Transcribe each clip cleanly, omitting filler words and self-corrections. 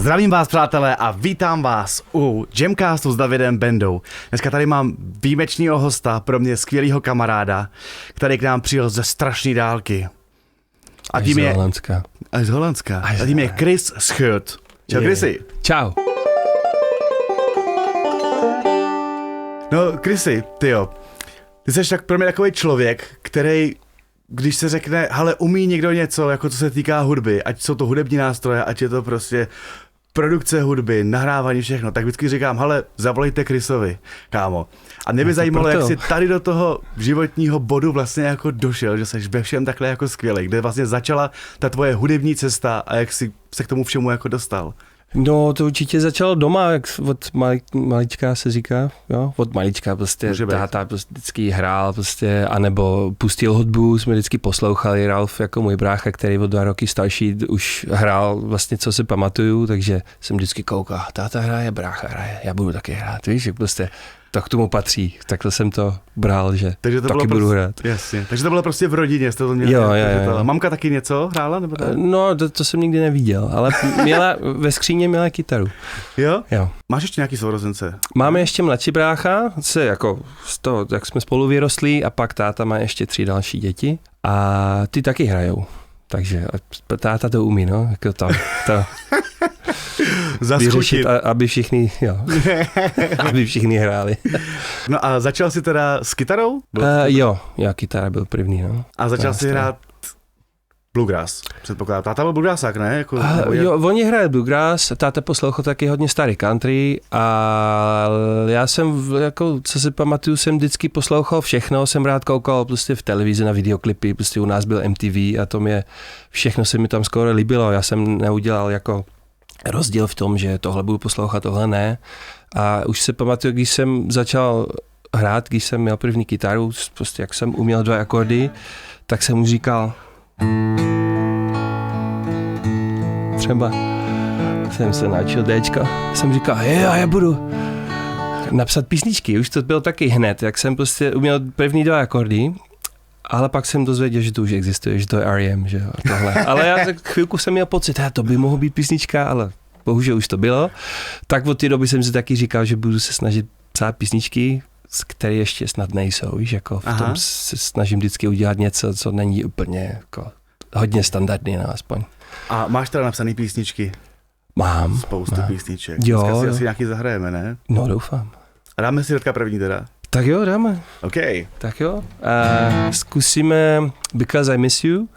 Zdravím vás, přátelé, a vítám vás u Jamcastu s Davidem Bendou. Dneska tady mám výjimečného hosta, pro mě skvělýho kamaráda, který k nám přijel ze strašné dálky. A tím je... Až z Holandska. A tím je Chris Schut. Čau, Chrisi. Čau. No, Chrisi, tyjo, ty jsi tak pro mě takový člověk, který, když se řekne, hele, umí někdo něco, jako co se týká hudby, ať jsou to hudební nástroje, ať je to prostě produkce hudby, nahrávání, všechno, tak vždycky říkám, hele, zavolejte Chrisovi, kámo. A mě by zajímalo, jak jsi tady do toho životního bodu vlastně jako došel, že jsi ve všem takhle jako skvělej, kde vlastně začala ta tvoje hudební cesta a jak jsi se k tomu všemu jako dostal. No to určitě začalo doma, jak od malička se říká, jo? Od malička prostě táta prostě vždycky hrál prostě, anebo pustil hudbu, jsme vždycky poslouchali, Ralf jako můj brácha, který o 2 roky starší už hrál vlastně, co si pamatuju, takže jsem vždycky koukal, táta hraje, brácha hraje, já budu taky hrát, víš, jak prostě to k tomu patří, takhle jsem to bral, že takže to taky budu hrát. Jasně, takže to bylo prostě v rodině, jste to měli. Jo. Mamka taky něco hrála? Nebo tak? No, to jsem nikdy neviděl, ale ve skříně měla kytaru. Jo? Jo. Máš ještě nějaký sourozence? Máme ještě mladší brácha, jako z toho, jak jsme spolu vyrostli, a pak táta má ještě 3 další děti a ty taky hrajou. Takže táta to umí, no, jako to vyřešit, aby všichni hráli. No a začal jsi teda s kytarou? Jo, kytara byl první, no. A začal jsi hrát bluegrass, předpokládám. Táta byl bluegrassák, ne? Jako, jo, oni hrají bluegrass, táta poslouchal taky hodně starý country a já jsem, jako, co si pamatuju, jsem vždycky poslouchal všechno, jsem rád koukal prostě v televizi na videoklipy, prostě u nás byl MTV a všechno se mi tam skoro líbilo, já jsem neudělal jako rozdíl v tom, že tohle budu poslouchat, tohle ne. A už se pamatuju, když jsem začal hrát, když jsem měl první kytaru, prostě jak jsem uměl 2 akordy, tak jsem mu říkal, třeba jsem se naučil Dčko, jsem říkal, já budu napsat písničky, už to bylo taky hned, jak jsem prostě uměl první 2 akordy, ale pak jsem dozvěděl, že to už existuje, že to je R.E.M., že jo, tohle. Ale já tak chvilku jsem měl pocit, to by mohlo být písnička, ale bohužel už to bylo. Tak od té doby jsem si taky říkal, že budu se snažit psát písničky, které ještě snad nejsou, víš, jako v tom se snažím vždycky udělat něco, co není úplně jako hodně standardní, no, aspoň. A máš teda napsané písničky? Mám. Spoustu písniček. Jo. Dneska si asi nějaký zahrajeme, ne? No, doufám. A dáme si hnedka první teda? Tak jo, dáme. OK. Tak jo. Zkusíme Because I Miss You.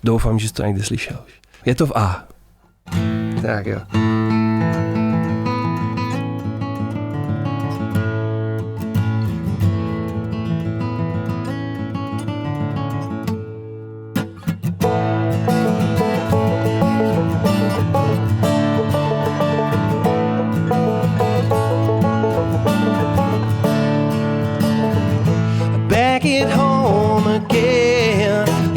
Doufám, že jsi to někdy slyšel. Je to v A. Tak jo.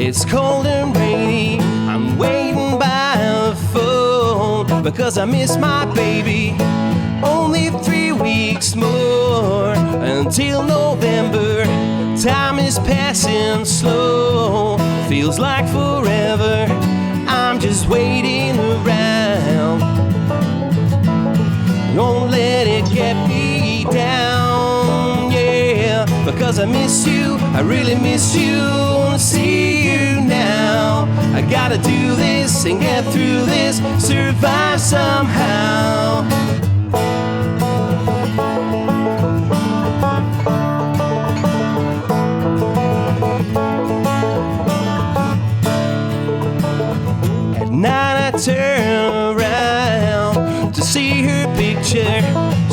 It's cold and rainy, I'm waiting by a phone because I miss my baby. Only 3 weeks more until November. Time is passing slow, feels like forever. I'm just waiting around. Don't let it get me down, yeah, because I miss you, I really miss you. Wanna see you now. I gotta do this and get through this, survive somehow. At night I turn around to see her picture.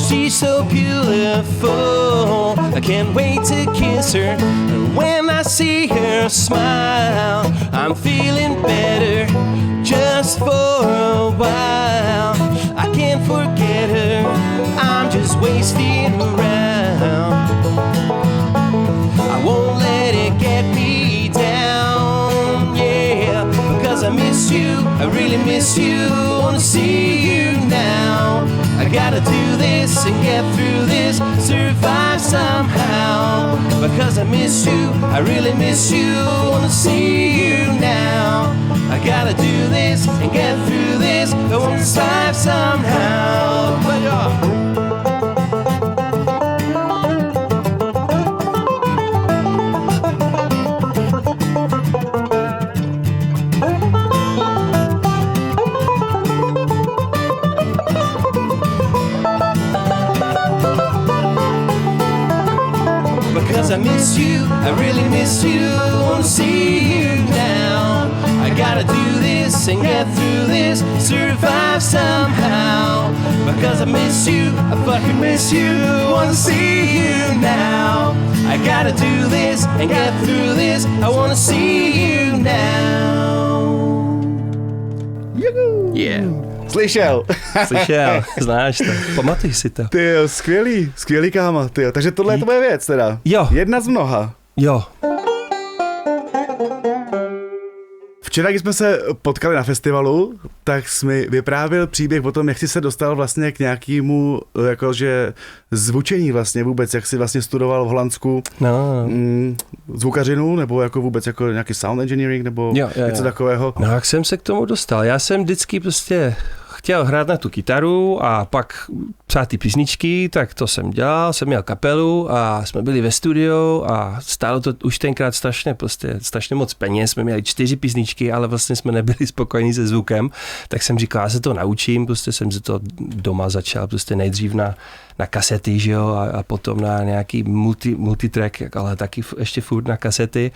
She's so beautiful, I can't wait to kiss her. And when I see her smile, I'm feeling better just for a while. I can't forget her, I'm just wasting around. I won't let it get me down, yeah, because I miss you, I really miss you. Wanna see you now. I gotta do this and get through this, survive somehow. Because I miss you, I really miss you. Wanna see you now. I gotta do this and get through this. I want to survive somehow. But because I miss you, I really miss you. I wanna see you now. I gotta do this and get through this, survive somehow. Because I miss you, I fucking miss you. I wanna see you now. I gotta do this and get through this. I wanna see you now. Yeah. Slyšel. Slyšel, znáš to, pamatuj si to. Tyjo, skvělý kámo, tyjo. Takže tohle je tvoje věc teda. Jo. Jedna z mnoha. Jo. Včera, když jsme se potkali na festivalu, tak jsi mi vyprávěl příběh o tom, jak jsi se dostal vlastně k nějakému jakože zvučení vlastně vůbec, jak jsi vlastně studoval v Holandsku zvukařinu, nebo jako vůbec jako nějaký sound engineering, nebo něco takového. No jak jsem se k tomu dostal? Já jsem vždycky prostě chtěl hrát na tu kytaru a pak psát ty písničky, tak to jsem dělal, jsem měl kapelu a jsme byli ve studiu a stálo to už tenkrát strašně moc peněz, jsme měli 4 písničky, ale vlastně jsme nebyli spokojení se zvukem, tak jsem říkal, já se to naučím, prostě jsem se to doma začal, prostě nejdřív na kasety, že jo, a potom na nějaký multitrack, ale taky ještě furt na kasety,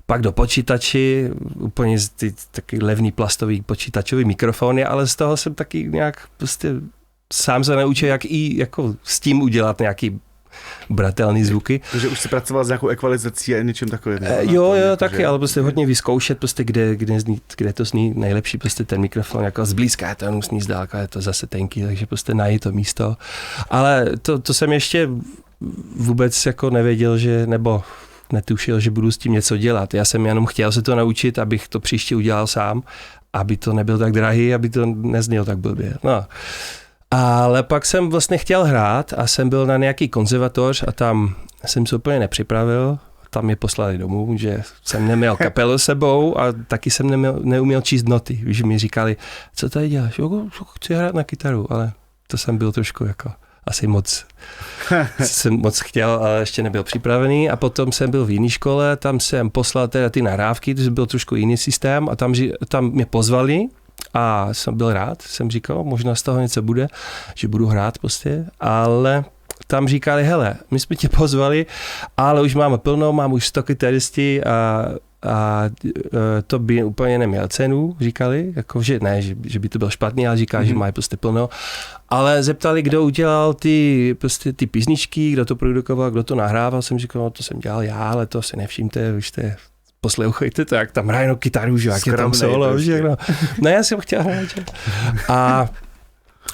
pak do počítači, úplně ty taky levný plastový počítačový mikrofony, ale z toho jsem taky nějak prostě sám se naučil, jak i jako s tím udělat nějaký bratelný zvuky. Takže už jsi pracoval s nějakou ekvalizací a něčím takovým. Jo, taky, ale prostě hodně vyzkoušet, prostě kde to zní nejlepší, prostě ten mikrofon, jako zblízka je to jenom zní zdálka, je to zase tenký, takže prostě najít to místo. Ale to jsem ještě vůbec jako nevěděl, nebo netušil, že budu s tím něco dělat. Já jsem jenom chtěl se to naučit, abych to příště udělal sám, aby to nebyl tak drahý, aby to neznělo tak blbě. No. Ale pak jsem vlastně chtěl hrát a jsem byl na nějaký konzervatoř a tam jsem se úplně nepřipravil. Tam mě poslali domů, že jsem neměl kapelu sebou a taky jsem neuměl číst noty. Víš, mi říkali, co tady děláš? Chci hrát na kytaru, ale to jsem byl trošku jako asi jsem moc chtěl, ale ještě nebyl připravený a potom jsem byl v jiné škole, tam jsem poslal teda ty nahrávky, to byl trošku jiný systém a tam mě pozvali a jsem byl rád, jsem říkal, možná z toho něco bude, že budu hrát prostě, ale tam říkali, hele, my jsme tě pozvali, ale už máme plno, mám už 100 kytaristí a to by úplně neměl cenu, říkali, jako, že ne, že by to bylo špatný, ale říká, že mají prostě plno. Ale zeptali, kdo udělal ty písničky, kdo to produkoval, kdo to nahrával, jsem říkal, no, to jsem dělal já, ale to si nevšimte, už jste poslouchejte to, jak tam hrají no kytaru, že jak je tam solo, prostě. No já jsem chtěl hrát, že?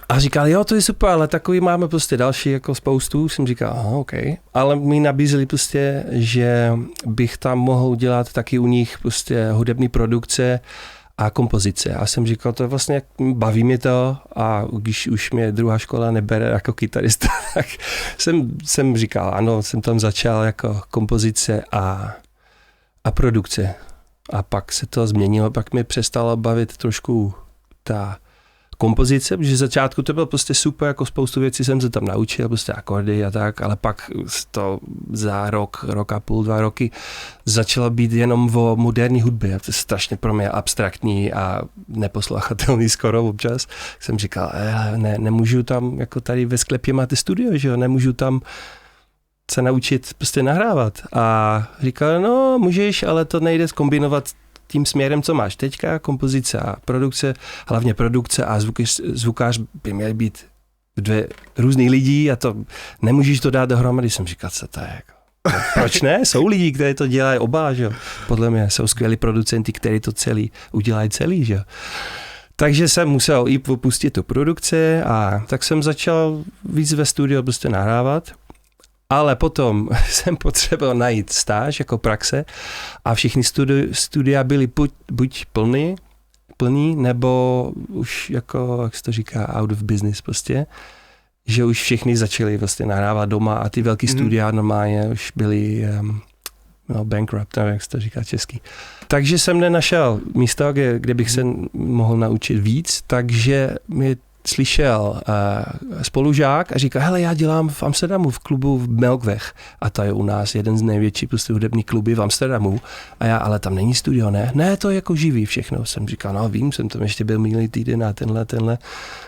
A říkali, jo, to je super, ale takový máme prostě další jako spoustu. Jsem říkal, aha, OK. Ale mi nabízeli prostě, že bych tam mohl dělat taky u nich prostě hudební produkce a kompozice. A jsem říkal, to vlastně baví mě to a když už mě druhá škola nebere jako kytarista, tak jsem říkal, ano, jsem tam začal jako kompozice a produkce. A pak se to změnilo, pak mi přestalo bavit trošku ta kompozice, protože začátku to bylo prostě super, jako spoustu věcí jsem se tam naučil, prostě akordy a tak, ale pak to za rok a půl, 2 roky začalo být jenom o moderní hudbě. To je strašně pro mě abstraktní a neposlouchatelný skoro občas. Jsem říkal, nemůžu tam, jako tady ve sklepě máte studio, že jo, nemůžu tam se naučit prostě nahrávat. A říkal, no můžeš, ale to nejde zkombinovat tím směrem, co máš teďka, kompozice a produkce, hlavně produkce a zvukář by měl být 2 různý lidi a to nemůžeš to dát dohromady. Jsem říkal, co to je jako. Proč ne? Jsou lidi, kteří to dělají oba, že jo. Podle mě jsou skvělí producenti, kteří to udělají celý, že jo. Takže jsem musel i opustit tu produkci a tak jsem začal víc ve studiu prostě nahrávat. Ale potom jsem potřeboval najít stáž jako praxe a všichni studia byly buď plný, nebo už jako, jak se to říká, out of business prostě, že už všichni začali vlastně nahrávat doma a ty velký studia normálně už byly no bankrupt, nevím, jak se to říká česky. Takže jsem nenašel místo, kde bych se mohl naučit víc, takže mi slyšel spolužák a říká, hele, já dělám v Amsterdamu v klubu v Melkweg a to je u nás jeden z největších prostě hudebních klubů v Amsterdamu a já, ale tam není studio, ne? Ne, to je jako živý všechno. Jsem říkal, no vím, jsem tam ještě byl minulý týden na tenhle,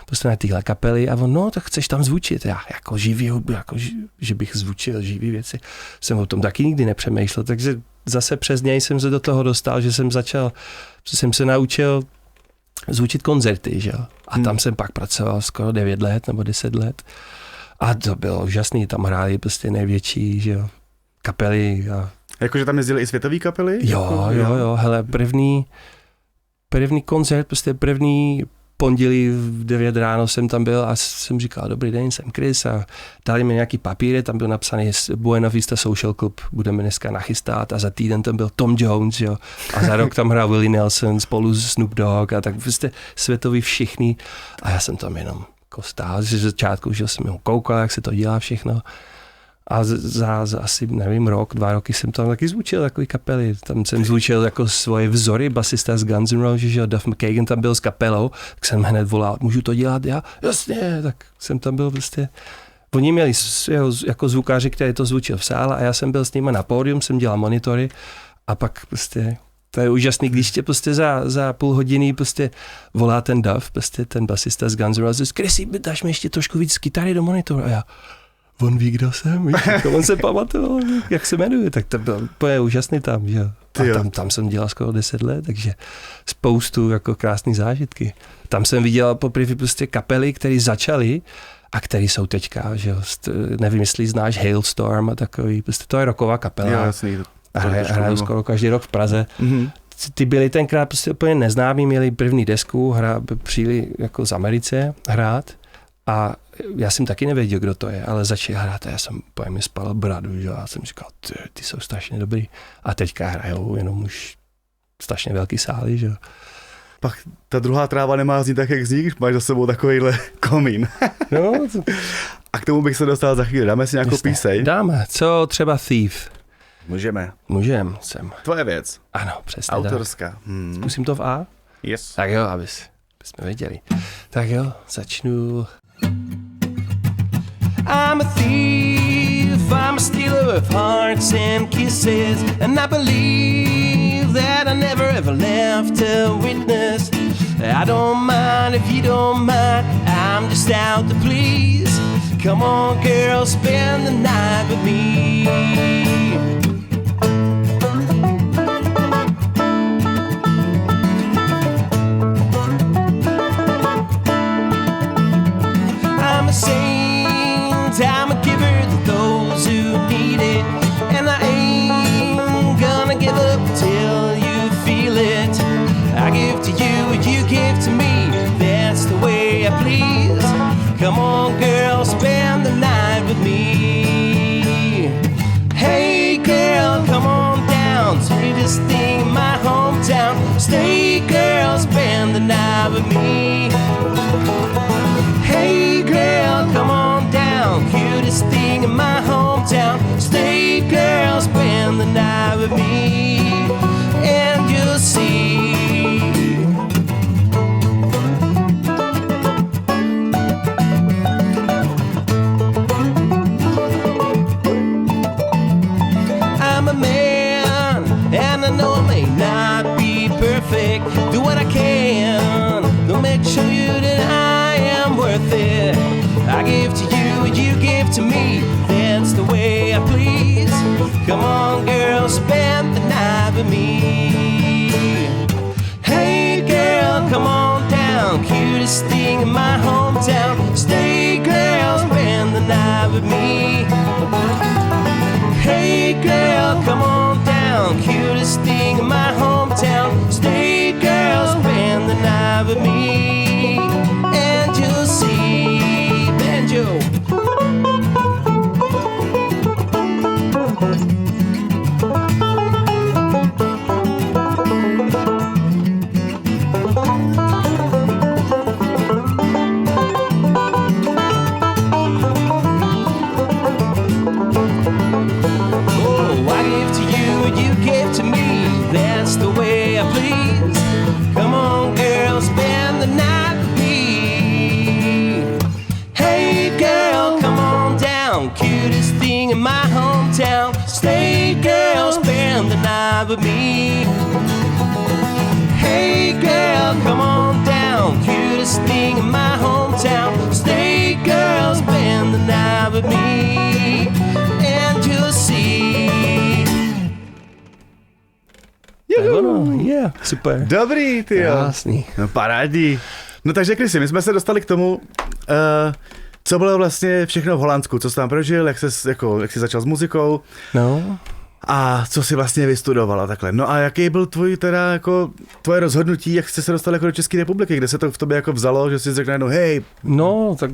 prostě na téhle kapely a on, no, tak chceš tam zvučit. Já jako živý hudbu, jako že bych zvučil živý věci. Jsem o tom taky nikdy nepřemýšlel, takže zase přes něj jsem se do toho dostal, že jsem se naučil zvučit koncerty, že jo. A tam jsem pak pracoval skoro 9 let nebo 10 let. A to bylo úžasný, tam hráli prostě největší, že jo, kapely. Jakože tam jezdili i světový kapely? Jo, hele, první koncert, prostě první pondělí v 9 ráno jsem tam byl a jsem říkal, dobrý den, jsem Chris a dali mi nějaký papíry, tam byl napsaný Buena Vista Social Club, budeme dneska nachystát a za týden tam byl Tom Jones, jo, a za rok tam hrál Willie Nelson spolu s Snoop Dogg a tak prostě světoví všichni a já jsem tam jenom stál, že z začátku, že jsem jenom koukal, jak se to dělá všechno. A za asi, nevím, rok, 2 roky jsem tam taky zvučil takový kapely. Tam jsem zvučil jako svoje vzory, basista z Guns N' Roses, že Duff McKagan tam byl s kapelou, tak jsem hned volal, můžu to dělat? Já, jasně, tak jsem tam byl prostě. Oni měli jako zvukáři, který to zvučil v sále a já jsem byl s nimi na pódium, jsem dělal monitory a pak prostě to je úžasný, když tě prostě za půl hodiny prostě volá ten Duff, prostě ten basista z Guns N' Roses, Chrissy, dáš mi ještě trošku víc kytary do monitoru a já, on ví, kdo jsem, víš, jako on se pamatoval, jak se jmenuje, tak to bylo úplně úžasný tam, že jo. A tam jsem dělal skoro 10 let, takže spoustu jako krásný zážitky. Tam jsem viděl poprvé prostě kapely, které začaly a které jsou teďka, že jo, nevím, jestli znáš Hailstorm a takový, prostě to je rocková kapela. Jo, jasný. A hrajou skoro každý rok v Praze. Mm-hmm. Ty byli tenkrát prostě úplně neznámí, měli první desku, přijeli jako z Americe hrát a já jsem taky nevěděl, kdo to je, ale začali hrát a já jsem úplně mi spal bradu, že? A jsem říkal, ty jsou strašně dobrý. A teďka hrajou jenom už strašně velký sály, že? Pak ta druhá tráva nemá znít tak, jak zní, když máš za sebou takovýhle komín. No, a k tomu bych se dostal za chvíli. Dáme si nějakou píseň? Dáme. Co třeba Thief? Můžeme. Jsem. Tvoje věc. Ano, přesně. Autorská. Zkusím to v A? Yes. Tak jo, aby jsme věděli. Tak jo, začnu. I'm a thief, I'm a stealer of hearts and kisses, and I believe that I never ever left a witness. I don't mind if you don't mind, I'm just out to please. Come on girl, spend the night with me. I'm a saint, I'm a giver to those who need it, and I ain't gonna give up till you feel it. I give to you what you give to me, that's the way I please. Come on girl, spend the night with me. Hey girl, come on down, sweetest thing in my hometown. Stay girl, spend the night with me. Hey girl, come on down, cutest thing in my hometown. Stay girl, spend the night with me, and you'll see. I'm a man, and I know I may not be perfect. Do what I can to make sure that I am worth it. I give to you what you give to me, that's the way I please. Come on girl, spend the night with me. Hey girl, come on down, cutest thing in my hometown. Stay girl, spend the night with me. Hey girl, come on down, cutest thing in my hometown. Stay girl, spend the night with me, and you'll see. Banjo. Oh, I give to you what to me, that's the way I please. Come on, girl, spend the night with me. Hey, girl, come on down, cutest thing in my hometown. Stay, girl, spend the night with me. Hey, girl, come on down, cutest thing in my hometown. Stay, girl, spend the night with me, and you'll see. Tak ono, super. Dobrý, ty jo. Krásný. No parádní. No tak řekli si, my jsme se dostali k tomu, co bylo vlastně všechno v Holandsku, co jsi tam prožil, jak jsi začal s muzikou No, a co jsi vlastně vystudoval a takhle. No a jaký byl tvoje rozhodnutí, jak jste se dostal jako do České republiky, kde se to v tobě jako vzalo, že jsi řekl najednou, hej, no, tak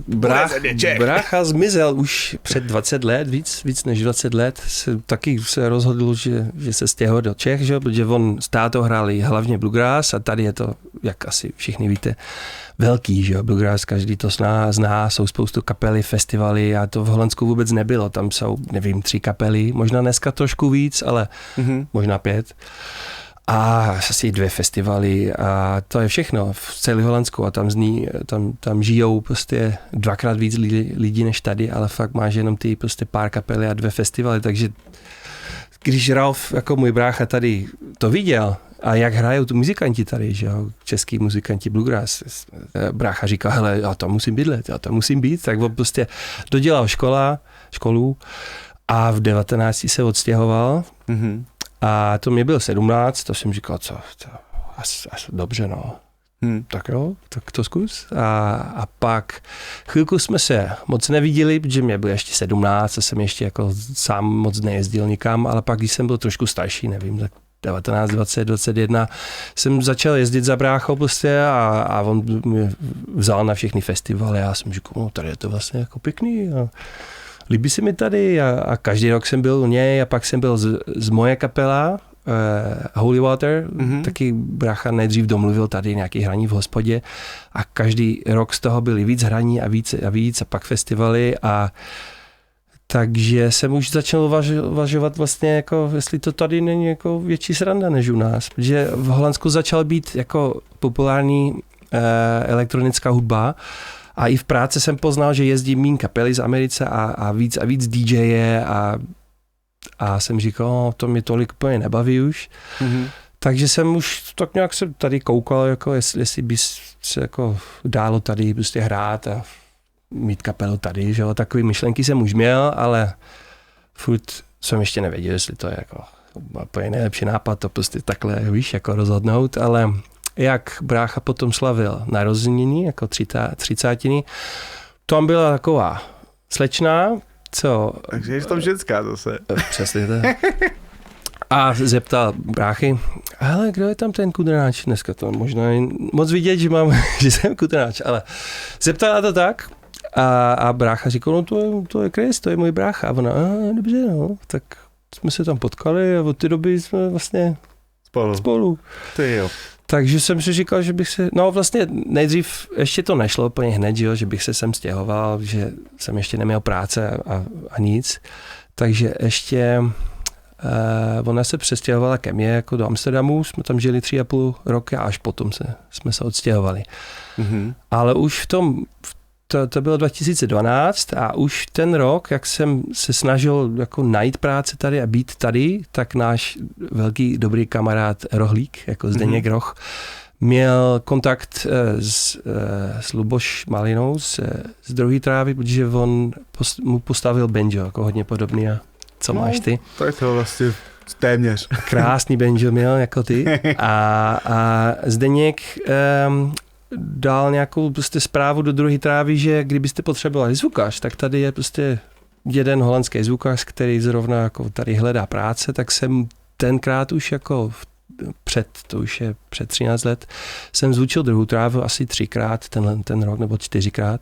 Čech. brácha zmizel už před 20 let, víc než 20 let, taky se rozhodl, že se stěhuje do Čech, že? Protože on s tátou hráli hlavně bluegrass a tady je to, jak asi všichni víte, velký, že jo, bluegrass, každý to zná, jsou spoustu kapely, festivaly a to v Holandsku vůbec nebylo, tam jsou, nevím, 3 kapely, možná dneska trošku víc, ale možná 5. A asi 2 festivaly a to je všechno v celé Holandsku a tam žijou prostě 2krát víc lidí než tady, ale fakt máš jenom ty prostě pár kapely a 2 festivaly, takže když Ralf, jako můj brácha tady to viděl a jak hrajou tu muzikanti tady, že jo, český muzikanti bluegrass, brácha říká, hele, já tam musím být, tak on prostě dodělal školu a v 19 se odstěhoval. A to mě bylo 17, to jsem říkal, asi dobře, no. Tak jo, tak to zkus. A pak chvilku jsme se moc neviděli, protože mě bylo ještě 17 a jsem ještě jako sám moc nejezdil nikam, ale pak, když jsem byl trošku starší, nevím, tak 19, 20, 21, jsem začal jezdit za bráchou prostě a on mě vzal na všechny festivaly a já jsem říkal, no tady je to vlastně jako pěkný a líbí se mi tady a každý rok jsem byl u něj a pak jsem byl z moje kapela Holy Water, taky brácha nejdřív domluvil tady nějaký hraní v hospodě a každý rok z toho byly víc hraní a víc a pak festivaly a takže jsem už začal uvažovat vlastně jako, jestli to tady není jako větší sranda než u nás, protože v Holandsku začal být jako populární elektronická hudba. A i v práci jsem poznal, že jezdí míň kapely z Americe a víc DJe a jsem říkal, to mě tolik úplně nebaví už. Takže jsem už tak nějak se tady koukal, jako jestli by se jako dálo tady prostě hrát a mít kapelu tady, že jo, takový myšlenky jsem už měl, ale furt jsem ještě nevěděl, jestli to je jako úplně nejlepší nápad, to prostě takhle, víš, jako rozhodnout, ale jak brácha potom slavil narozeniny, jako 30. Tam byla taková slečná, co... Takže je tam ženská zase. Přesně tak. A zeptal bráchy, hele, kdo je tam ten kudrnáč dneska? To možná moc vidět, že jsem kudrnáč, ale zeptala to tak a brácha říkal, no to je Chris, to je můj brácha. A ona, dobře, no, tak jsme se tam potkali a od té doby jsme vlastně spolu. Ty jo. Takže jsem si říkal, že bych se, no vlastně nejdřív ještě to nešlo úplně hned, že bych se sem stěhoval, že jsem ještě neměl práce a nic, takže ještě ona se přestěhovala ke mně jako do Amsterdamu, jsme tam žili 3,5 roky a až potom jsme se odstěhovali. Ale už to bylo 2012 a už ten rok, jak jsem se snažil jako najít práci tady a být tady, tak náš velký dobrý kamarád Rohlík, jako Zdeněk Roch, měl kontakt s Luboš Malinou z druhé trávy, protože on mu postavil banjo, jako hodně podobný a co máš ty? To je to vlastně téměř. Krásný banjo měl jako ty a Zdeněk dal nějakou prostě zprávu do druhé trávy, že kdybyste potřebovali zvukař, tak tady je prostě jeden holandský zvukař, který zrovna jako tady hledá práce, tak jsem tenkrát už jako to už je před 13 let, jsem zvučil druhou trávu asi 3krát ten rok nebo 4krát.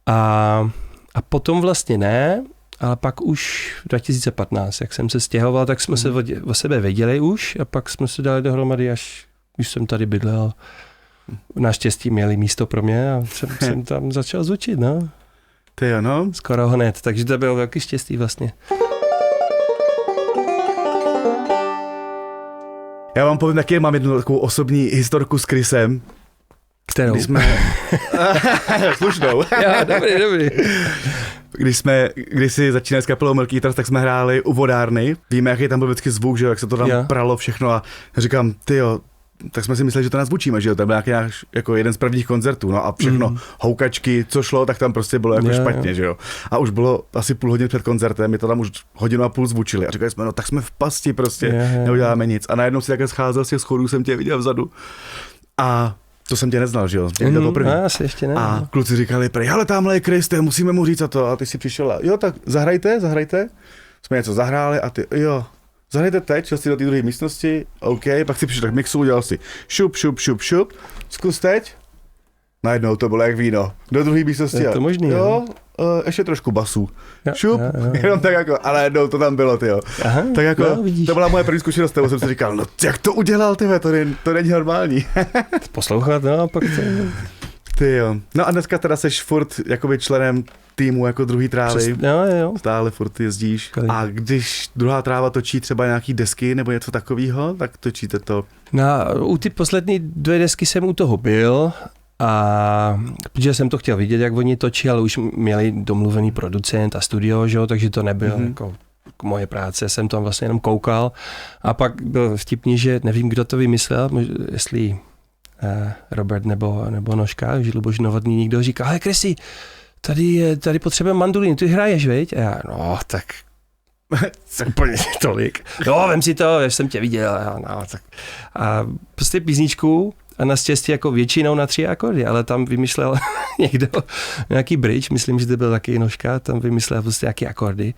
A potom vlastně ne, ale pak už 2015, jak jsem se stěhoval, tak jsme se o sebe věděli už a pak jsme se dali dohromady, až už jsem tady bydlel. Naštěstí měli místo pro mě a jsem tam začal zvučit, no. Ty jo, no. Skoro hned, takže to bylo velký štěstí vlastně. Já vám povím taky, mám jednu takovou osobní historku s Chrisem. Kterou? Když jsme... Slušnou. Já, dobrý. Když si začínali s kapelou Milky Eaters, tak jsme hráli u vodárny. Víme, jaký tam byl vždycky zvuk, že jo, jak se to tam pralo všechno a říkám, tyjo, tak jsme si mysleli, že to nás zvučíme, že jo, to byl nějaký náš, jako jeden z prvních koncertů, no a všechno, houkačky, co šlo, tak tam prostě bylo jako špatně, že jo. A už bylo asi půl hodiny před koncertem, my to tam už hodinu a půl zvučili a říkali jsme, no tak jsme v pasti prostě, neuděláme nic. A najednou si takhle scházel z těch schodů, jsem tě viděl vzadu a to jsem tě neznal, že jo, tě viděl poprvé. Asi ještě ne. A kluci říkali, prej, hele, tamhle je Chris, musíme mu říct a to, a ty si přišel a jo, tak zahrajte. Jsme něco zahráli a ty, jo, zahrajte teď, šel si do té druhé místnosti, OK, pak si přišel k mixu, udělal si šup, zkus teď. Najednou to bylo jak víno, do druhé místnosti. Je to možný, jo, ještě trošku basů. Šup, jenom tak jako, ale jednou to tam bylo, tyjo. Aha, tak jako, no, to byla moje první zkušenost, kterou jsem si říkal, no jak to udělal, tyhle, to není normální. Poslouchat, no a pak to... Tyjo. No a dneska teda seš furt jakoby členem týmu jako druhý trávy. Jo. Stále furt jezdíš. Kolik? A když druhá tráva točí třeba nějaký desky nebo něco takového, tak točíte to. U ty poslední 2 desky jsem u toho byl a protože jsem to chtěl vidět, jak oni točí, ale už měli domluvený producent a studio, že? Takže to nebylo jako moje práce, jsem tam vlastně jenom koukal a pak byl vtipný, že nevím, kdo to vymyslel, jestli Robert nebo Nožka, že Luboš Novotný někdo říká, hele Krysy, tady potřebujeme mandolín, ty hraješ, viď? A já, no tak úplně tolik. No, vem si to, já jsem tě viděl. No, tak. A prostě písničku a naštěstí jako většinou na 3 akordy, ale tam vymyslel někdo nějaký bridge, myslím, že to byl taky Nožka, tam vymyslel prostě nějaký akordy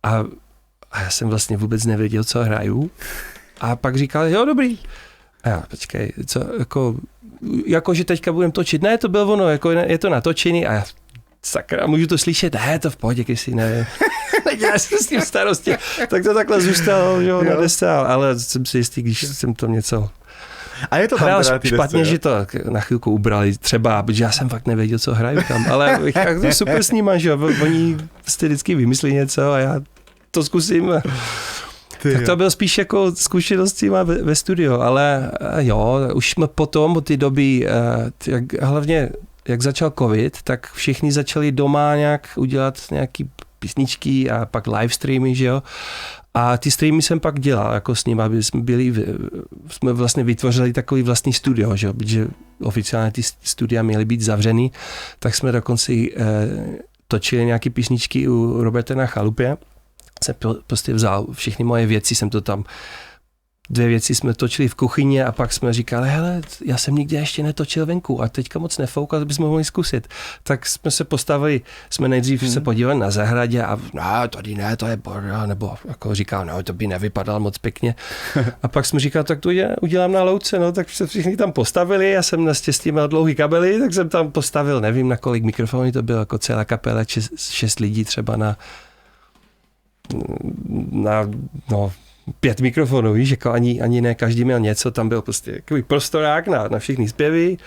a já jsem vlastně vůbec nevěděl, co hraju. A pak říkal, jo, dobrý. A já, počkej, co, jako že teďka budem točit, ne, to bylo ono, jako je to natočený a já, sakra, můžu to slyšet, ne, to v pohodě, když ne. Nedělal jsem s tím starosti, tak to takhle zůstalo, že na desce, ale jsem si jistý, když jsem to něco a je to tam teda ty špatně, desce, že to na chvilku ubrali třeba, protože já jsem fakt nevěděl, co hraju tam, ale jak to super s nima, že oni prostě vždycky vymyslí něco a já to zkusím. Tak to byl spíš jako zkušenosti ve studiu, ale jo, už jsme potom od té doby, hlavně jak začal covid, tak všichni začali doma nějak udělat nějaký písničky a pak live streamy, že jo. A ty streamy jsem pak dělal jako s ním, aby jsme vlastně vytvořili takový vlastní studio, že jo, protože oficiálně ty studia měly být zavřený, tak jsme dokonce točili nějaké písničky u Roberta na chalupě. Jsem prostě vzal všechny moje věci, jsem to tam 2 věci jsme točili v kuchyni a pak jsme říkali, hele, já jsem nikdy ještě netočil venku a teďka moc nefoukal, bychom mohli zkusit. Tak jsme se postavili, jsme nejdřív se podívali na zahradě a no, tady ne, to je bordel, nebo jako říkal, no, to by nevypadalo moc pěkně. A pak jsme říkali, tak to udělám na louce, no, tak se všichni tam postavili, já jsem naštěstí měl dlouhý kabely, tak jsem tam postavil, nevím na kolik mikrofonů to bylo, jako celá kapela, 6 lidí třeba na 5 mikrofonů, víš, jako ani ne každý měl něco, tam byl prostě takový prostorák na všechny zpěvy,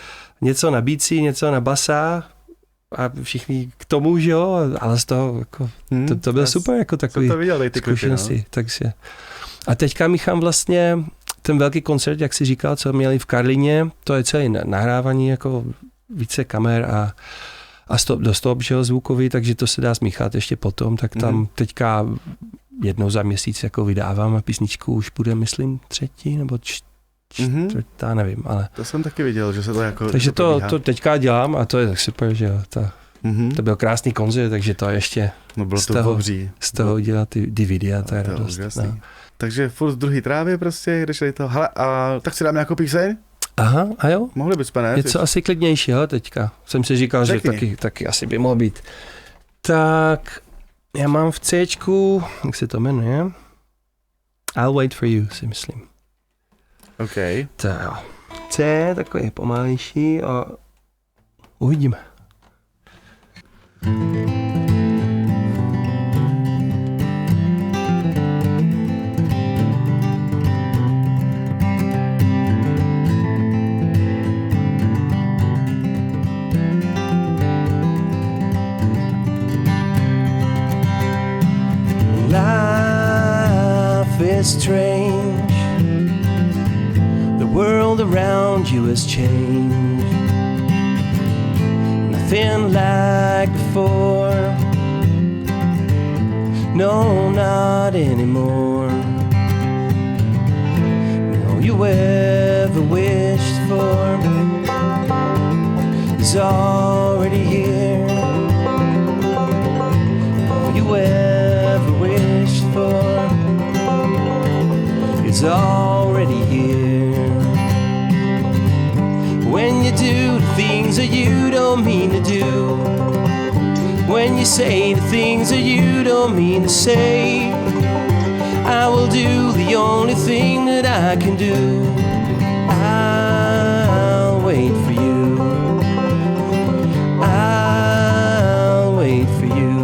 něco na bicí, něco na basa a všichni k tomu, že jo, ale z toho, jako, to bylo super, jako takový zkušenosti. No? Takže. A teďka míchám vlastně ten velký koncert, jak jsi říkal, co měli v Karlíně, to je celý nahrávání, jako více kamer a stop do stop, že jo, zvukový, takže to se dá smíchat ještě potom, tak tam teďka jednou za měsíc jako vydávám a písničku už bude, myslím, 3. nebo 4, nevím, ale... To jsem taky viděl, že se to jako... Takže to teďka dělám a to je tak super, že jo, to byl krásný koncert, takže to ještě z toho dělat ty videa, to je radost. No. Takže furt z druhý trávě prostě, jdeš tady to, hele, a tak si dám nějakou píseň? Aha, a jo. Mohli bychom, ne? Něco asi klidnějšího teďka. Jsem si říkal, že taky asi by mohl být. Tak, já mám v Cčku, jak se to jmenuje? I'll Wait for You, si myslím. OK. Tak jo. C, takový pomalejší a uvidíme. Life is strange, world around you has changed. Nothing like before. No, not anymore. No, you ever wished for is already here. No, you ever wished for is already here. When you do the things that you don't mean to do, when you say the things that you don't mean to say, I will do the only thing that I can do. I'll wait for you. I'll wait for you.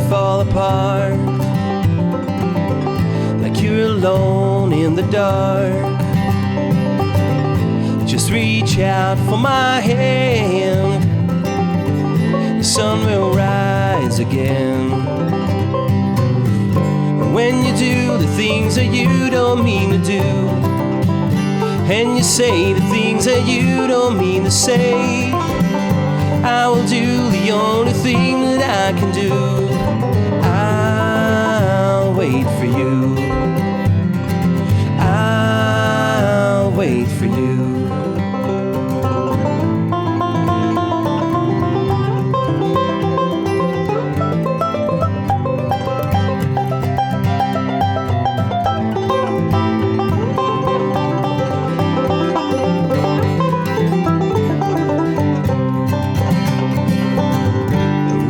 Fall apart like you're alone in the dark. Just reach out for my hand. The sun will rise again. And when you do the things that you don't mean to do, and you say the things that you don't mean to say, I will do the only thing that I can do. I'll wait for you. I'll wait for you.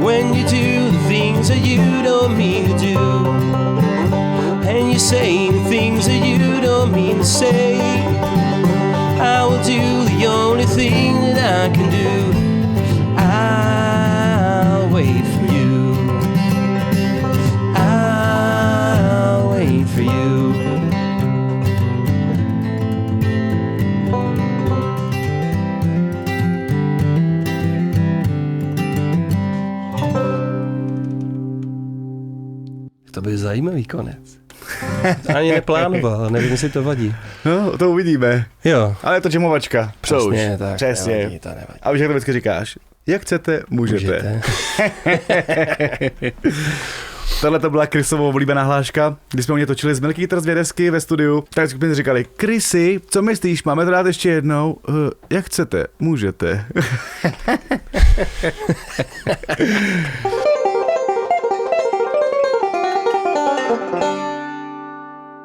When you do the things that you don't mean to do, and you say the things that you don't mean to say, I will do the only thing that I can do. I'll wait for you. I'll wait for you. To byl zajímavý konec. Ani neplánoval, nevím, jestli to vadí. No, to uvidíme. Jo. Ale je to jamovačka. Přesně, tak. Přesně. Nevadí, to nevadí. A víš, jak to vždycky říkáš? Jak chcete, můžete. Tohle to byla Chrisova oblíbená hláška, když jsme u něj točili z Milky Guitars Vědesky ve studiu, tak jsme říkali, Chrisy, co myslíš, máme to dát ještě jednou? Jak chcete, můžete.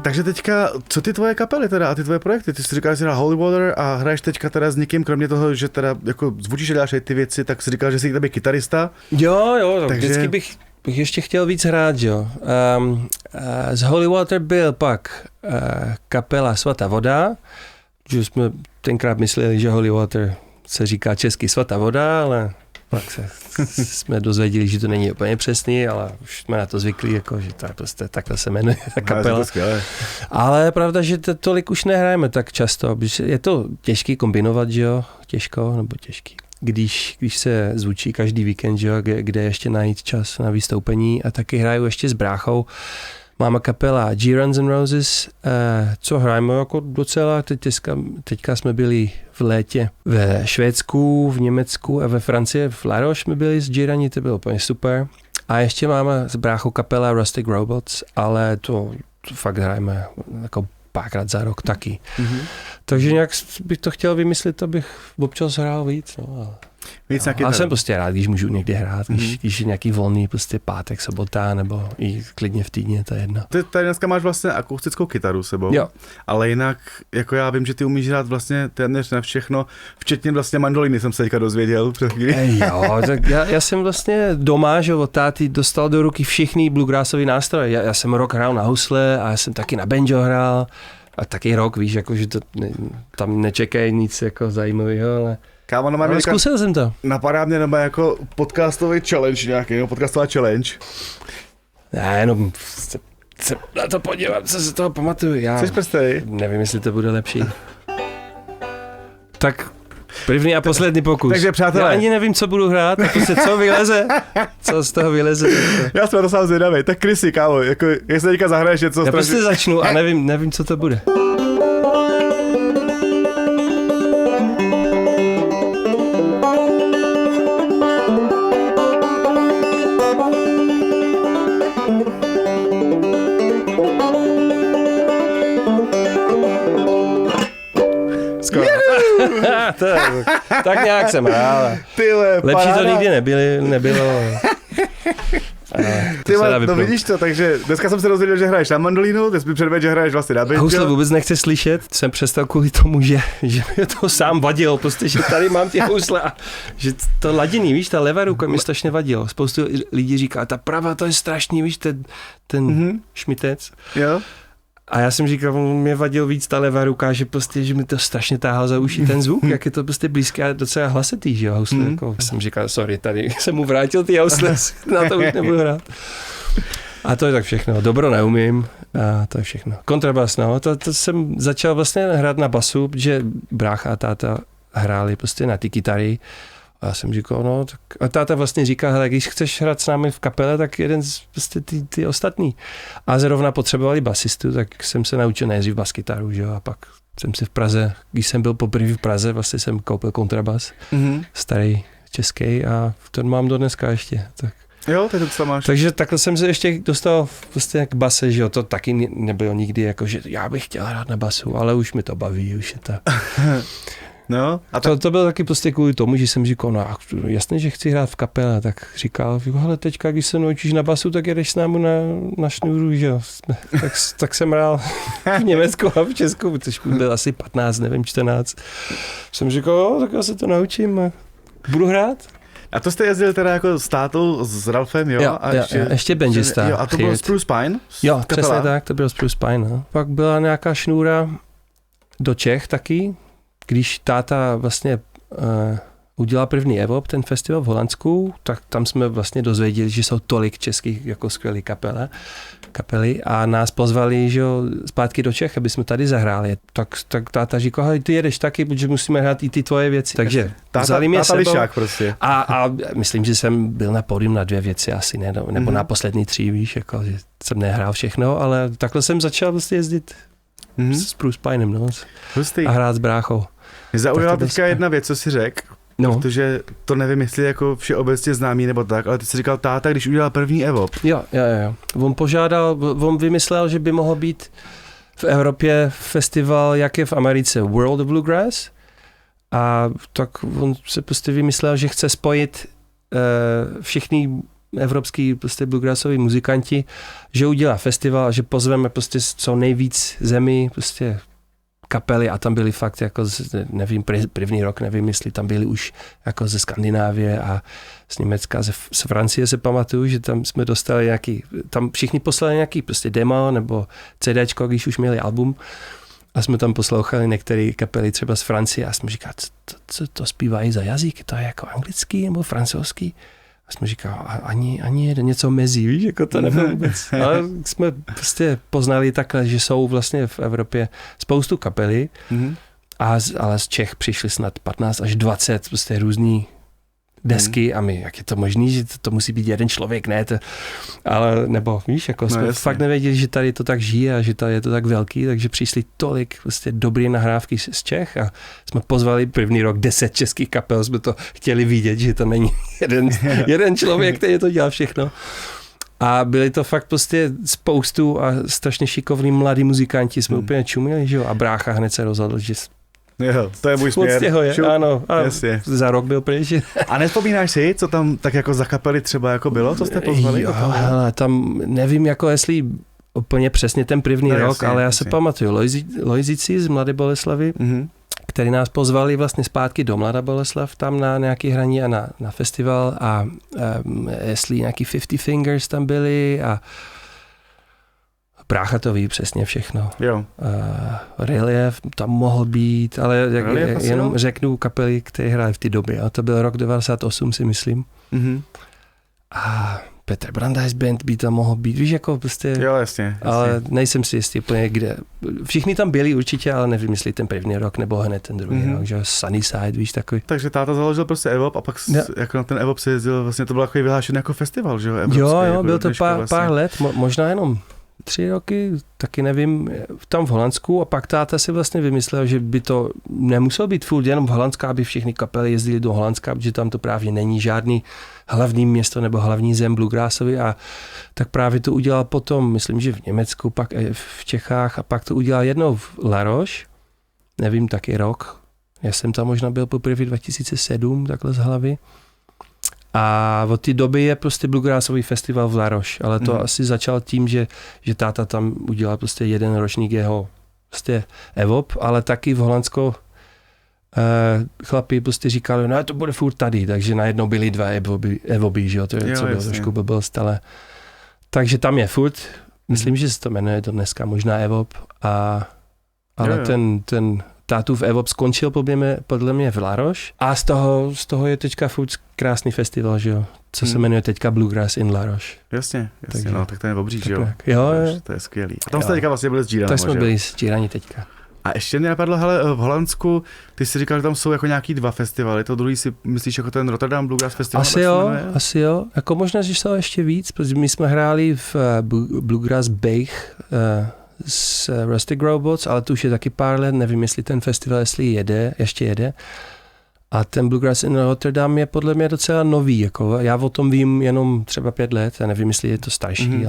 Takže teďka, co ty tvoje kapely teda a ty tvoje projekty? Ty jsi říkal, že jsi hrál Holy Water a hraješ teďka teda s někým, kromě toho, že teda jako zvučíš a děláš ty věci, tak jsi říkal, že jsi tebe kytarista. Jo, takže... vždycky bych ještě chtěl víc hrát, jo. Z Holy Water byl pak kapela Svatá voda, že jsme tenkrát mysleli, že Holy Water se říká česky Svatá voda, ale pak jsme dozvěděli, že to není úplně přesný, ale už jsme na to zvyklí, jako, že to prostě takhle se jmenuje ta kapela. Ale pravda, že tolik už nehrajeme tak často, je to těžký kombinovat, že jo, těžký. Když se zvučí každý víkend, že jo, kde ještě najít čas na vystoupení a taky hraju ještě s bráchou. Máme kapela G-Runs and Roses, co hrajeme jako docela, teďka jsme byli v létě ve Švédsku, v Německu a ve Francii, v La Roche jsme byli s G-Rani, to bylo úplně super. A ještě máme s bráchou kapela Rustic Robots, ale to fakt hrajeme jako párkrát za rok taky. Mm-hmm. Takže nějak bych to chtěl vymyslet, abych občas hrál víc. No. Já jsem prostě rád, když můžu někde hrát, když je nějaký volný prostě pátek, sobota, nebo i klidně v týdně, to je jedno. Ty tady dneska máš vlastně akustickou kytaru s sebou, jo. Ale jinak, jako já vím, že ty umíš hrát vlastně téměř na všechno, včetně vlastně mandoliny, jsem se teďka dozvěděl před chvíli. Jo, tak já jsem vlastně doma, že od táty dostal do ruky všechny bluegrassové nástroje. Já jsem rok hrál na husle a já jsem taky na banjo hrál a taky rok, víš, jako, že to tam nečekají nic jako zajímavého, ale... Kámo, ale zkusil jsem to. Napadá mě jako podcastový challenge nějaký, podcastová challenge. Já jenom se na to podívám, co se toho pamatuju. Já Jsi prstej? nevím, jestli to bude lepší. Tak první a poslední pokus. Takže přátelé. Já ani nevím, co budu hrát, a prostě co vyleze, co z toho vyleze. Já jsem na to sám zvědavý. Tak Chrissy, kámo, jako, jestli teďka zahraješ něco Já prostě začnu a nevím, co to bude. Tak nějak jsem hrál. Tyhle, Lepší paráda. to nikdy nebylo. Ty no vidíš to, takže dneska jsem se dozvěděl, že hraješ na mandolínu, ty jsi mi předvedl, že hraješ vlastně na banjo. Housle vůbec nechce slyšet, jsem přestal kvůli tomu, že mě to sám vadilo, prostě, že tady mám ty housle a že to ladění, víš, ta levá ruka mi strašně vadilo. Spoustu lidí říká, ta pravá, to je strašný, víš, ten šmitec. Jo. A já jsem říkal, mě vadil víc ta levá ruka, že prostě, že mi to strašně táhal za uši ten zvuk, jak je to prostě blízké a docela hlasitý, že jo, housle. Jako, jsem říkal, sorry, tady jsem mu vrátil ty housle, na to už nebudu hrát. A to je tak všechno. Dobro neumím a to je všechno. Kontrabas, no, to jsem začal vlastně hrát na basu, protože brácha a táta hráli prostě na ty kytary. A já jsem říkal, no, tak a táta vlastně říká, hele, když chceš hrát s námi v kapele, tak jeden z prostě ty ostatní. A zrovna potřebovali basistu, tak jsem se naučil nejdřív baskytaru, že jo, a pak jsem si v Praze, když jsem byl poprvé v Praze, vlastně jsem koupil kontrabas, starý český a ten mám do dneska ještě, tak. Jo, ty to máš. Takže takhle jsem se ještě dostal prostě k base, že jo, to taky nebylo nikdy jako, že já bych chtěl hrát na basu, ale už mi to baví, už je to. No, a To bylo taky prostě kvůli tomu, že jsem říkal, no jasně, že chci hrát v kapele, tak říkal, hele, teďka, když se naučíš na basu, tak jedeš s námi na šnůru, že jo. Tak jsem hrál v Německu a v Česku, což byl asi 15, nevím, 14. Jsem říkal, jo, tak já se to naučím a budu hrát. A to jste jezdili teda jako s tátou, s Ralfem, jo? Jo, a ještě banjista. Jo, a to bylo Spruce Pine? Jo, přesně tak, to bylo Spruce Pine. No. Pak byla nějaká šnůra do Čech taky, když táta vlastně udělal první EVOP, ten festival v Holandsku, tak tam jsme vlastně dozvěděli, že jsou tolik českých jako skvělý kapely a nás pozvali, že jo, zpátky do Čech, aby jsme tady zahráli. Tak táta říkal, hej, ty jedeš taky, protože musíme hrát i ty tvoje věci. Takže vzali mě sebou. Lišák prostě. A myslím, že jsem byl na pódium na 2 věci asi, ne, nebo na poslední 3, víš, jako, že jsem nehrál všechno, ale takhle jsem začal vlastně jezdit s Spruce Pinem, no, a hrát s bráchou. Mě zaujala teďka jedna věc, co jsi řekl, protože to nevím, jestli jako všeobecně známý nebo tak, ale ty jsi říkal táta, když udělal první EVOP. Jo. On vymyslel, že by mohl být v Evropě festival, jak je v Americe, World of Bluegrass. A tak on se prostě vymyslel, že chce spojit všichni evropský prostě bluegrassoví muzikanti, že udělá festival a že pozveme prostě co nejvíc zemí, prostě kapely a tam byli fakt jako, nevím, první rok, nevím, jestli tam byli už jako ze Skandinávie a z Německa, z Francie se pamatuju, že tam jsme dostali nějaký, tam všichni poslali nějaký prostě demo nebo CDčko, když už měli album a jsme tam poslouchali některé kapely třeba z Francie a jsme říkali, co to zpívají za jazyk, to je jako anglický nebo francouzský? A jsme říkali, ani jeden něco mezi, víš, jako to nebylo vůbec. Ale jsme prostě poznali takhle, že jsou vlastně v Evropě spoustu kapely, ale z Čech přišli snad 15 až 20 prostě různý desky a my, jak je to možný, že to musí být jeden člověk, ne? Ale nebo víš, jako jsme fakt nevěděli, že tady to tak žije a že tady je to tak velký, takže přišli tolik prostě dobré nahrávky z Čech a jsme pozvali první rok 10 českých kapel, jsme to chtěli vidět, že to není jeden člověk, který to dělá všechno. A byli to fakt prostě spoustu a strašně šikovní mladí muzikanti, jsme úplně čuměli, že jo? A brácha hned se rozhodl, že Jo, to je můj směr. Ano, a za rok byl pryč. A nevzpomínáš si, co tam tak jako za kapely třeba jako bylo, co jste pozvali? Jo, hele, tam nevím, jako jestli úplně přesně ten první rok, ale já se pamatuju, Lojzici z Mladé Boleslavy, který nás pozvali vlastně zpátky do Mladá Boleslav, tam na nějaký hraní a na festival a jestli nějaký 50 Fingers tam byli a brácha to ví přesně všechno. Jo. Relief tam mohl být, ale jenom řeknu kapely, které hrály v té době. A to byl rok 98, si myslím. A Petr Brandýs band by tam mohl být, víš, jako prostě, Jo, jasně. ale nejsem si jistý úplně kde. Všichni tam byli určitě, ale nevím, jestli ten první rok nebo hned ten druhý rok, že Sunnyside, víš, takový. Takže táta založil prostě Evop a pak jako na ten Evop se jezdil, vlastně to byl takový vyhlášený jako festival, že jo? Jo, jako byl to vlastně. pár let, možná jenom 3 roky, taky nevím, tam v Holandsku a pak táta si vlastně vymyslel, že by to nemuselo být furt jenom v Holandsku, aby všechny kapely jezdili do Holandska, protože tam to právě není žádný hlavní město nebo hlavní zem bluegrassovi a tak právě to udělal potom, myslím, že v Německu, pak v Čechách a pak to udělal jednou v La Roche, nevím, taky rok. Já jsem tam možná byl poprvé 2007, takhle z hlavy. A od té doby je prostě bluegrassový festival v La Roche, ale to asi začal tím, že táta tam udělal prostě jeden ročník jeho prostě Evop, ale taky v Holandsku chlapi prostě říkali, no to bude furt tady, takže najednou byly 2 Evoby, že jo, to je co bylo trošku blbost, ale takže tam je furt, myslím, že se to jmenuje to dneska možná Evop, ale ten tátův Evop skončil podle mě v La Roche a z toho je teďka furt krásný festival, že jo, co se jmenuje teďka Bluegrass in La Roche. Jasně, no, tak ten je obří, že jo. Jo. To je skvělý. A tam jste teďka vlastně byli sdíraní. Tak jsme byli sdíraní teďka. A ještě mě napadlo, hele, v Holandsku, ty jsi říkal, že tam jsou jako nějaký 2 festivaly, to druhý si myslíš jako ten Rotterdam Bluegrass Festival? Asi jo, jako možná, že jsou ještě víc, protože my jsme hráli v Bluegrass Bake s Rustic Robots, ale to už je taky pár let, nevím, jestli ten festival ještě jede. A ten Bluegrass in Rotterdam je podle mě docela nový, jako já o tom vím jenom třeba 5 let, já nevím, jestli je to starší,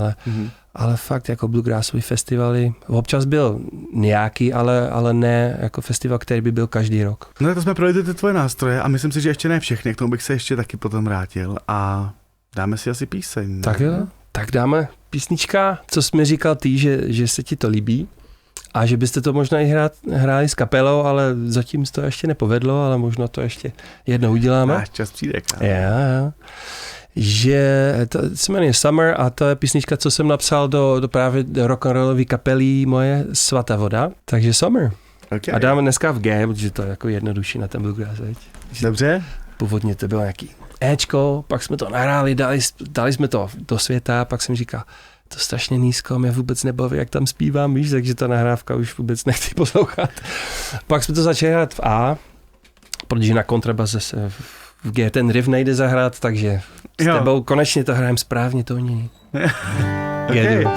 ale fakt jako bluegrassový festivaly, občas byl nějaký, ale ne jako festival, který by byl každý rok. No to jsme projeli ty tvoje nástroje a myslím si, že ještě ne všechny, k tomu bych se ještě taky potom vrátil a dáme si asi píseň. Tak jo, tak dáme písnička, co jsi mi říkal ty, že se ti to líbí a že byste to možná i hráli s kapelou, ale zatím se to ještě nepovedlo, ale možná to ještě jednou uděláme. Náš čas přijde. Jo. Že to se jmenuje Summer a to je písnička, co jsem napsal do právě rock'n'rollové kapely moje Svatá voda, takže Summer. Okay. A dáme dneska v G, protože to je jako jednodušší na ten bluegrass, veď? Dobře. Původně to bylo nějaký Ečko, pak jsme to nahráli, dali jsme to do světa, pak jsem říkal, to strašně nízko, mě vůbec nebaví, jak tam zpívám, víš, takže ta nahrávka už vůbec nechci poslouchat. Pak jsme to začali hrát v A, protože na kontrabase se v G ten riff nejde zahrát, takže s tebou konečně to hrajeme správně, Toni. Okay.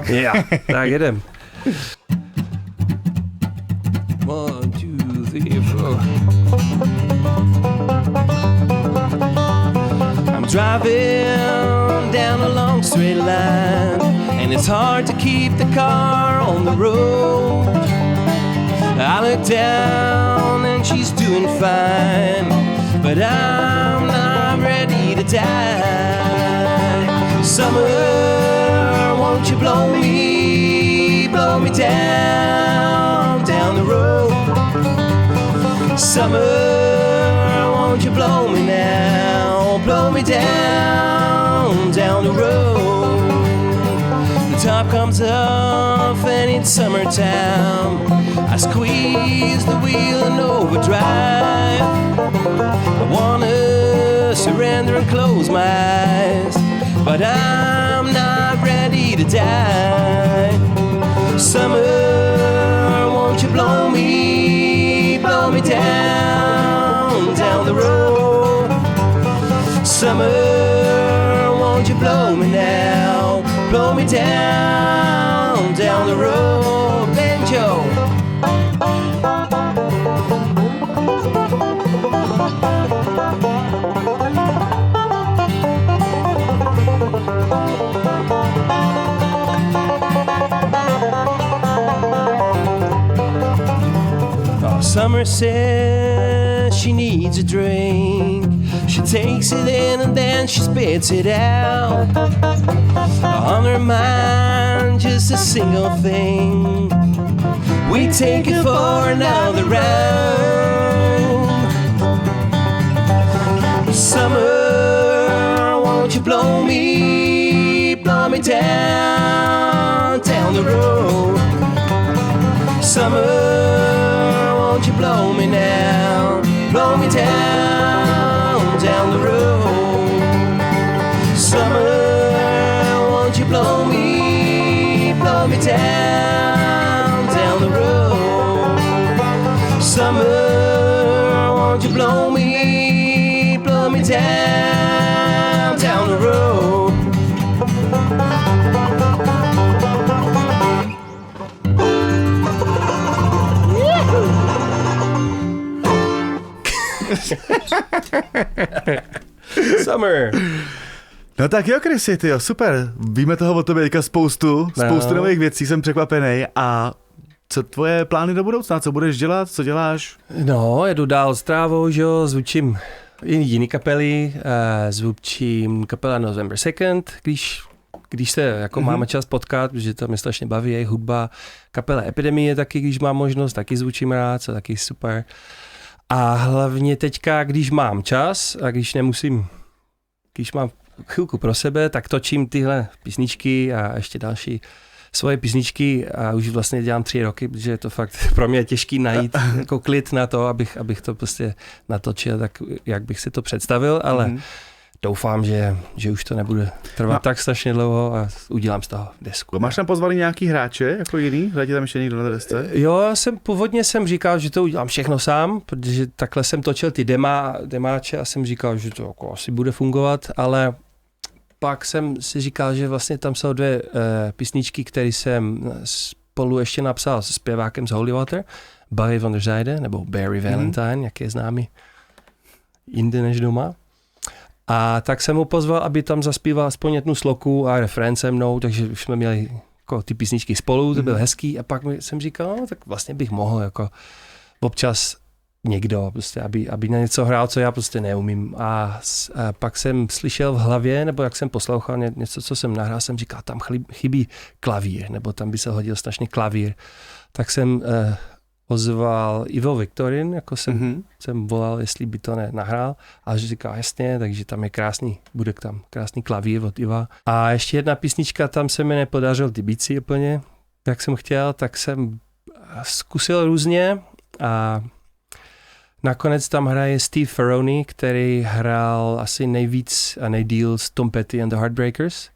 Ja, tak jedem. 1, 2, 3, 4. I'm driving down a long straight line, and it's hard to keep the car on the road. I look down and she's doing fine, but I'm not ready to die. Summer, won't you blow me down the road. Summer, won't you blow me now, blow me down the road. The top comes off and it's summertime. I squeeze the wheel in overdrive. I wanna surrender and close my eyes, but I'm not ready to die. Summer, won't you blow me down the road. Summer, won't you blow me now, blow me down the road. Banjo. Summer says she needs a drink. She takes it in and then she spits it out. On her mind, just a single thing. We take it for another round. Summer, won't you blow me down the road. Summer, won't you blow me now, blow me down the road. down the road. Summer. No tak jo, Chrissy, tyjo, super. Víme toho o tobě teďka spoustu nových věcí, jsem překvapený. A co tvoje plány do budoucna? Co budeš dělat? Co děláš? No, jedu dál s trávou, že jo, zvučím jiný kapely, zvučím kapela November 2nd, když se jako máme čas potkat, protože to mě strašně baví, je hudba. Kapela Epidemie taky, když mám možnost, taky zvučím rád, co taky super. A hlavně teďka, když mám čas a když mám chvilku pro sebe, tak točím tyhle písničky a ještě další svoje písničky a už vlastně dělám 3 roky, protože je to fakt pro mě těžký najít jako klid na to, abych to prostě natočil tak, jak bych si to představil, ale doufám, že už to nebude trvat tak strašně dlouho a udělám z toho desku. Máš tam pozvaný nějaký hráče, jako jiný? Hledí tam ještě někdo na té desce? Jo, původně jsem říkal, že to udělám všechno sám, protože takhle jsem točil ty demáče a jsem říkal, že to jako asi bude fungovat, ale pak jsem si říkal, že vlastně tam jsou 2 písničky, které jsem spolu ještě napsal s zpěvákem z Holy Water, Barry van der Zijde, nebo Barry Valentine, jak je známý jinde než doma. A tak jsem mu pozval, aby tam zaspíval aspoň jednu sloku a refrén se mnou, takže už jsme měli jako ty písničky spolu, to bylo hezký a pak jsem říkal, no, tak vlastně bych mohl jako občas někdo, prostě, aby na něco hrál, co já prostě neumím. A pak jsem slyšel v hlavě, nebo jak jsem poslouchal něco, co jsem nahrál, jsem říkal, tam chybí klavír, nebo tam by se hodil strašně klavír. Tak jsem ozval Ivo Viktorin, jako jsem volal, jestli by to nahrál, a že říká, jasně, takže tam je bude tam krásný klavír od Iva. A ještě jedna písnička, tam se mi nepodařil ty bicí úplně, jak jsem chtěl, tak jsem zkusil různě a nakonec tam hraje Steve Ferroni, který hrál asi nejvíc a nejdýl s Tom Petty and the Heartbreakers.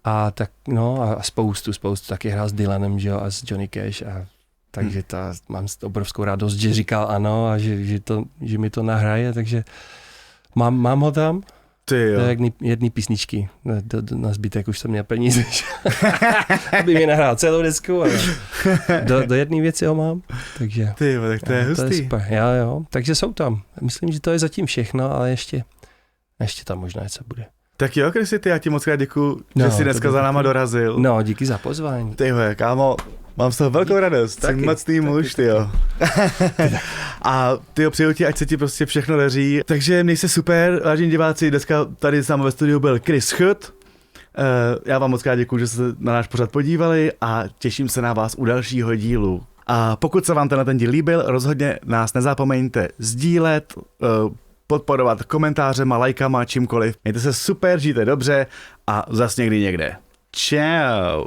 A tak, no, a spoustu taky hrál s Dylanem, že jo, a s Johnny Cash a takže mám obrovskou radost, že říkal ano a že mi to nahraje, takže mám ho tam. Ty jo. Jedný písničky, na zbytek už jsem měl peníze, aby mi nahrál celou desku, ale do jedné věci ho mám, takže ty jo, tak to je hustý. To je super. Jo, takže jsou tam. Myslím, že to je zatím všechno, ale ještě tam možná něco bude. Tak jo, Chrissy, já ti moc krát děkuju, že jsi dneska za náma dorazil. No, díky za pozvání. Ty jo, kámo, mám z toho velkou radost, jsem mocný muž, tyjo. A tyjo, přeju ti, ať se ti prostě všechno daří. Takže měj se super, vážení diváci, dneska tady s námi ve studiu byl Chris Chut. Já vám moc krát děkuju, že jste se na náš pořad podívali a těším se na vás u dalšího dílu. A pokud se vám ten díl líbil, rozhodně nás nezapomeňte sdílet, podporovat komentářema, lajkama, čímkoliv. Mějte se super, žijte dobře a zas někdy někde. Čau.